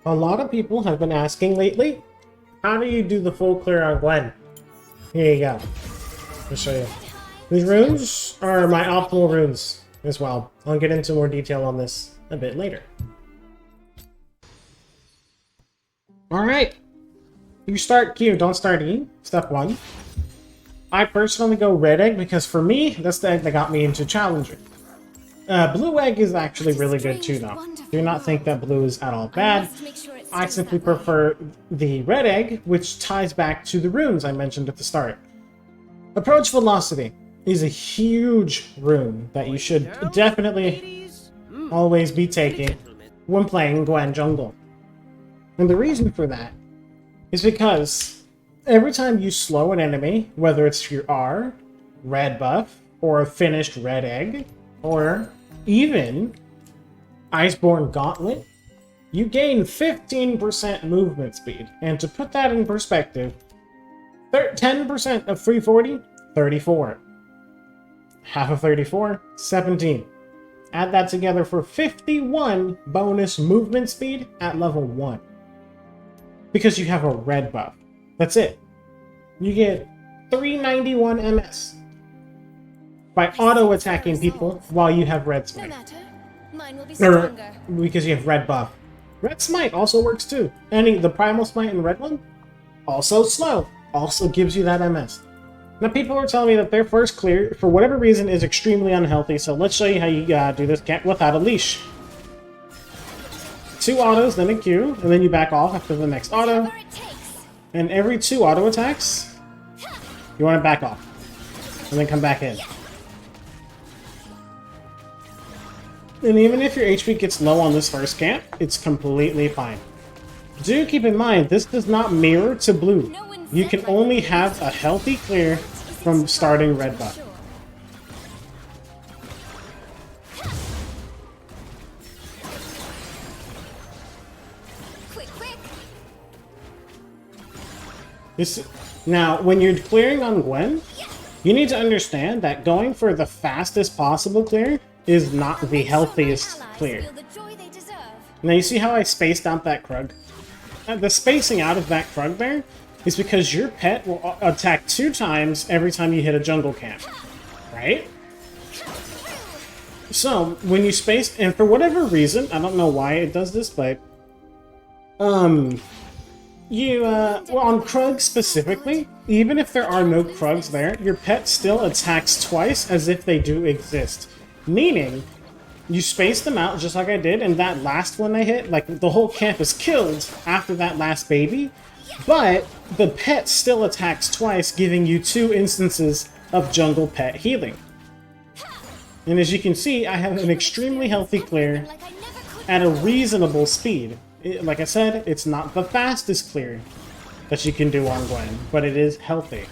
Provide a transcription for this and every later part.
A lot of people have been asking lately, how do you do the full clear on Gwen? Here you go. I'll show you. These runes are my optimal runes as well. I'll get into more detail on this a bit later. Alright. You start Q, don't start E. Step 1. I personally go red egg because for me, that's the egg that got me into challenging. Blue egg is actually really good too though. Do not think that blue is at all bad. I simply prefer the red egg, which ties back to the runes I mentioned at the start. Approach velocity is a huge rune that you should definitely always be taking when playing Gwen Jungling. And the reason for that is because every time you slow an enemy, whether it's your R, red buff, or a finished red egg, or even Iceborne Gauntlet, you gain 15% movement speed. And to put that in perspective, 10% of 340, 34. Half of 34, 17. Add that together for 51 bonus movement speed at level 1. Because you have a red buff. That's it. You get 391 MS by auto-attacking people while you have red smite. Or because you have red buff. Red smite also works too. The primal smite in red one, also slow. Also gives you that MS. Now people are telling me that their first clear, for whatever reason, is extremely unhealthy, so let's show you how you do this without a leash. 2 autos, then a Q, and then you back off after the next auto. And every 2 auto attacks, you want to back off. And then come back in. And even if your HP gets low on this first camp, it's completely fine. Do keep in mind, this does not mirror to blue. You can only have a healthy clear from starting red buff. Now, when you're clearing on Gwen, you need to understand that going for the fastest possible clear is not the healthiest clear. Now you see how I spaced out that Krug? The spacing out of that Krug there is because your pet will attack 2 times every time you hit a jungle camp, right? So, when you space, and for whatever reason, I don't know why it does this, but well, on Krug specifically, even if there are no Krugs there, your pet still attacks twice as if they do exist. Meaning, you space them out just like I did, and that last one I hit, like, the whole camp is killed after that last baby, but the pet still attacks twice, giving you 2 instances of jungle pet healing. And as you can see, I have an extremely healthy clear at a reasonable speed. Like I said, it's not the fastest clear that you can do on Gwen, but it is healthy.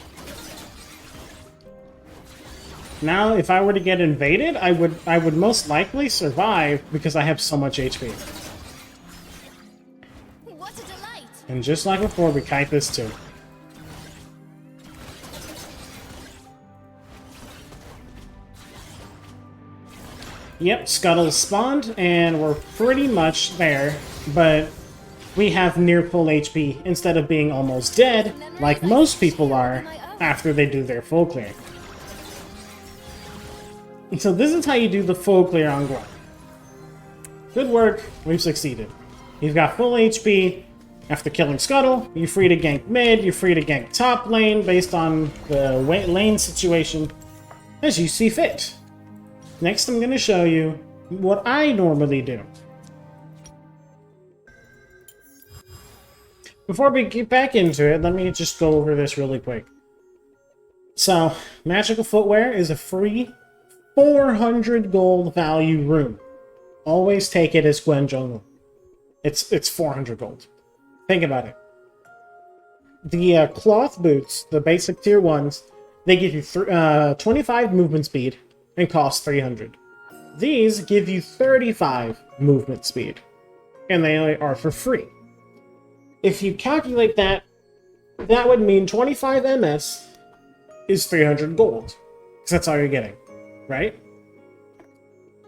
Now, if I were to get invaded, I would most likely survive because I have so much HP. What a delight. And just like before, we kite this too. Yep, Scuttles spawned, and we're pretty much there, but we have near full HP instead of being almost dead, like most people are after they do their full clear. So this is how you do the full clear on Gwen. Good work, we've succeeded. You've got full HP. After killing Scuttle, you're free to gank mid, you're free to gank top lane based on the lane situation as you see fit. Next I'm going to show you what I normally do. Before we get back into it, let me just go over this really quick. So, Magical Footwear is a free 400 gold value rune. Always take it as Gwen Jungling. It's 400 gold. Think about it. The cloth boots, the basic tier 1s, they give you 25 movement speed and cost 300. These give you 35 movement speed, and they are for free. If you calculate that, that would mean 25 MS is 300 gold, because that's all you're getting, right?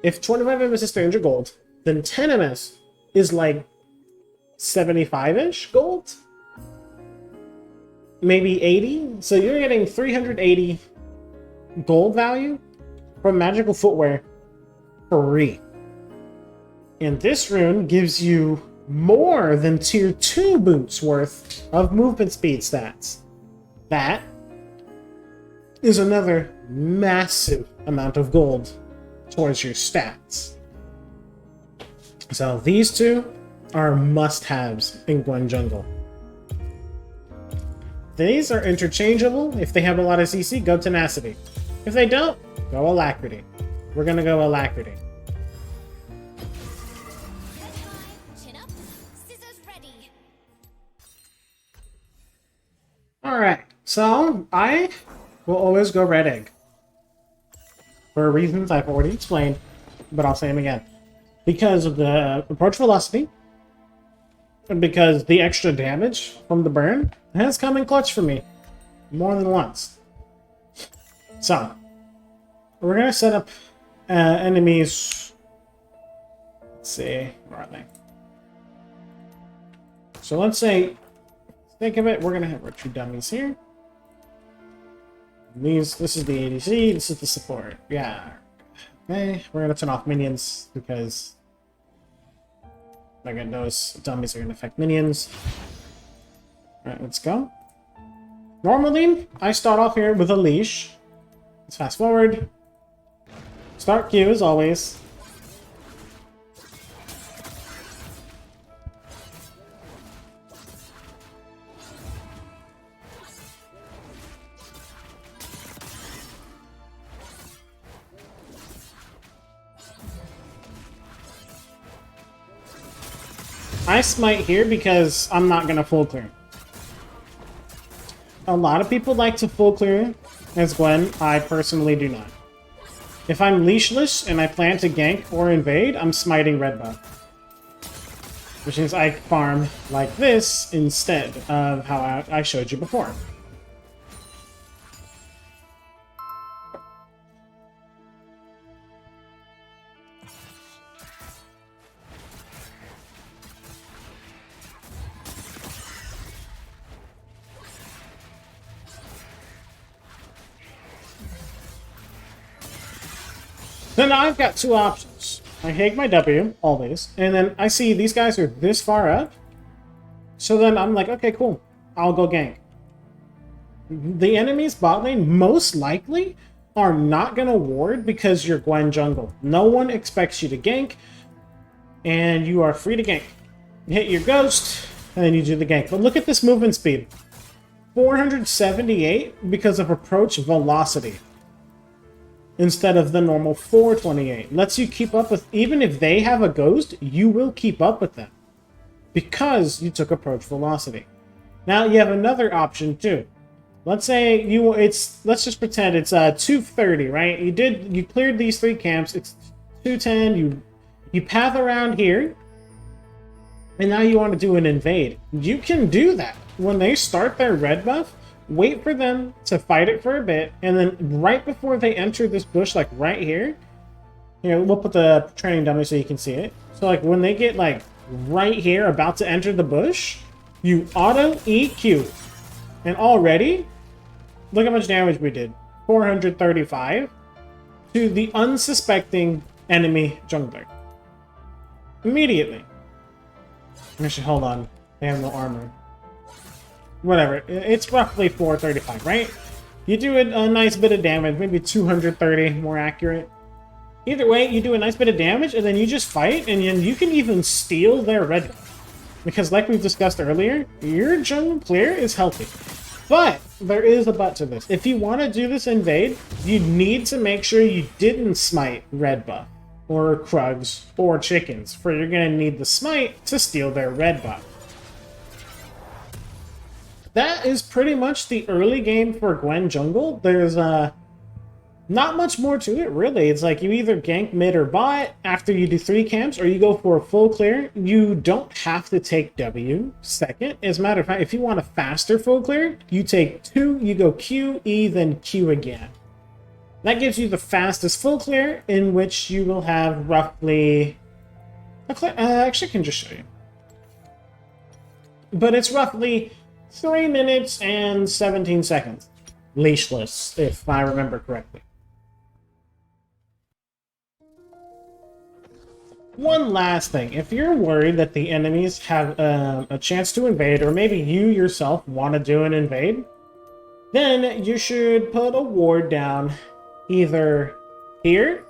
If 25 MS is 300 gold, then 10 MS is like 75-ish gold? Maybe 80? So you're getting 380 gold value from magical footwear free. And this rune gives you more than tier 2 boots worth of movement speed stats. That is another massive amount of gold towards your stats. So these two are must-haves in Gwen Jungle. These are interchangeable. If they have a lot of CC, go Tenacity. If they don't, go Alacrity. We're gonna go Alacrity. Alright, so I will always go Red Egg. For reasons I've already explained, but I'll say them again. Because of the approach velocity, and because the extra damage from the burn has come in clutch for me more than once. So, we're going to set up enemies. Let's see, where are they? So let's say, think of it, we're going to have our two dummies here. This is the ADC, this is the support. Yeah. Okay, we're going to turn off minions because again, those dummies are going to affect minions. Alright, let's go. Normally, I start off here with a leash. Let's fast forward. Start Q as always. I smite here because I'm not going to full clear. A lot of people like to full clear as Gwen. I personally do not. If I'm leashless and I plan to gank or invade, I'm smiting red buff. Which means I farm like this instead of how I showed you before. Then I've got two options. I take my W, always, and then I see these guys are this far up. So then I'm like, okay, cool. I'll go gank. The enemy's bot lane most likely are not going to ward because you're Gwen Jungle. No one expects you to gank, and you are free to gank. You hit your ghost, and then you do the gank. But look at this movement speed. 478 because of approach velocity. Instead of the normal 428. Lets you keep up with, even if they have a ghost, you will keep up with them. Because you took approach velocity. Now you have another option too. Let's say let's just pretend it's 230, right? You cleared these 3 camps, it's 210, you path around here, and now you want to do an invade. You can do that. When they start their red buff, wait for them to fight it for a bit, and then right before they enter this bush, like right here, we'll put the training dummy so you can see it. So like when they get like right here about to enter the bush, you auto EQ. And already, look how much damage we did. 435 to the unsuspecting enemy jungler. Immediately. Actually, hold on. They have no armor. Whatever, it's roughly 435, right? You do a nice bit of damage, maybe 230, more accurate. Either way, you do a nice bit of damage, and then you just fight, and then you can even steal their red buff. Because like we've discussed earlier, your jungle player is healthy. But there is a but to this. If you want to do this invade, you need to make sure you didn't smite red buff, or Krugs, or chickens, for you're going to need the smite to steal their red buff. That is pretty much the early game for Gwen Jungle. There's not much more to it, really. It's like you either gank mid or bot after you do 3 camps, or you go for a full clear. You don't have to take W second. As a matter of fact, if you want a faster full clear, you take 2, you go Q, E, then Q again. That gives you the fastest full clear, in which you will have roughly... Actually, I can just show you. but it's roughly 3 minutes and 17 seconds. Leashless, if I remember correctly. One last thing. If you're worried that the enemies have a chance to invade, or maybe you yourself want to do an invade, then you should put a ward down either here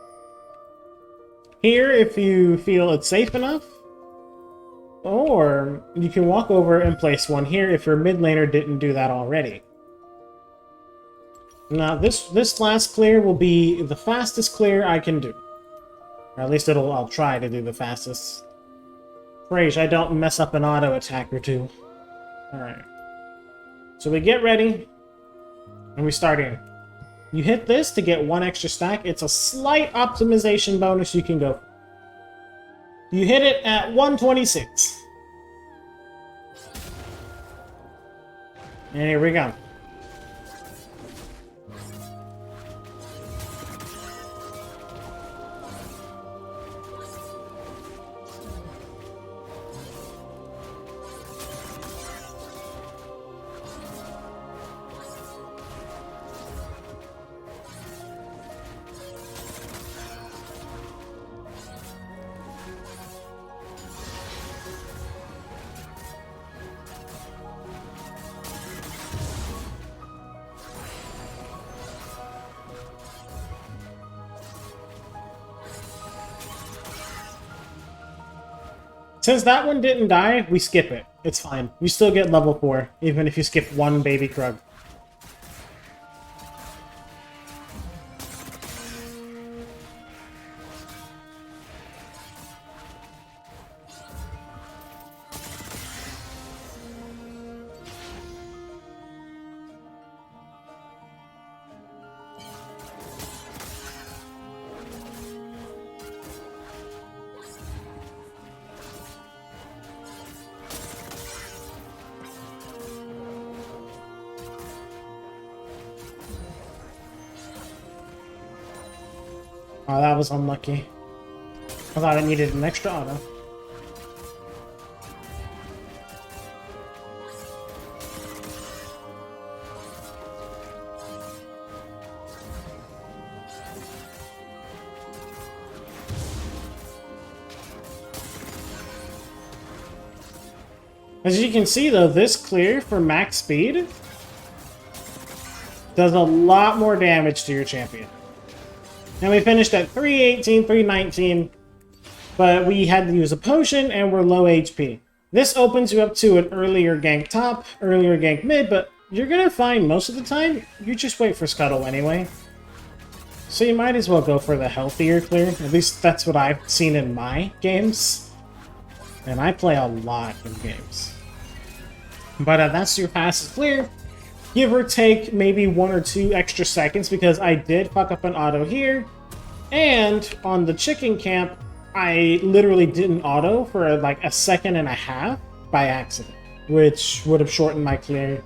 if you feel it's safe enough, or you can walk over and place one here if your mid laner didn't do that already. Now, this last clear will be the fastest clear I can do. Or at least I'll try to do the fastest. Pray I don't mess up an auto attack or two. Alright. So we get ready, and we start in. You hit this to get 1 extra stack. It's a slight optimization bonus you can go for. You hit it at 126. And here we go. Since that one didn't die, we skip it. It's fine. You still get level 4, even if you skip one baby Krug. Oh, that was unlucky. I thought I needed an extra auto. As you can see, though, this clear for max speed does a lot more damage to your champion. And we finished at 318, 319, but we had to use a potion and we're low HP. This opens you up to an earlier gank top, earlier gank mid, but you're gonna find most of the time, you just wait for Scuttle anyway. So you might as well go for the healthier clear. At least that's what I've seen in my games. And I play a lot in games. But that's your fastest clear. Give or take maybe 1 or 2 extra seconds, because I did fuck up an auto here. And on the chicken camp, I literally didn't auto for like 1.5 seconds by accident, which would have shortened my clear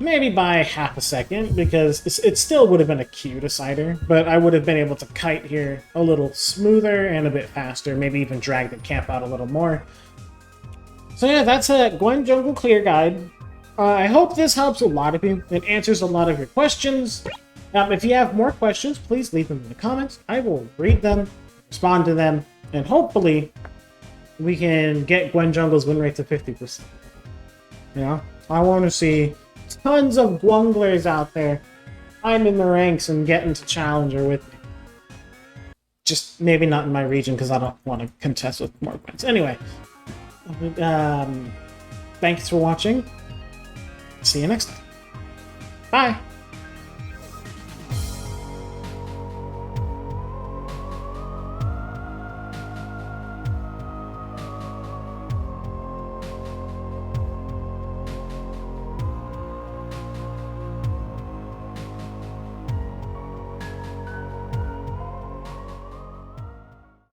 maybe by 0.5 second, because it still would have been a Q decider, but I would have been able to kite here a little smoother and a bit faster, maybe even drag the camp out a little more. So yeah, that's a Gwen Jungle clear guide. I hope this helps a lot of you. It answers a lot of your questions. If you have more questions, please leave them in the comments. I will read them, respond to them, and hopefully we can get Gwen Jungle's win rate to 50%. You know, I want to see tons of Gwunglers out there climbing the ranks and getting to Challenger with me. Just maybe not in my region, because I don't want to contest with more Gwens. Anyway, thanks for watching. See you next time. Bye!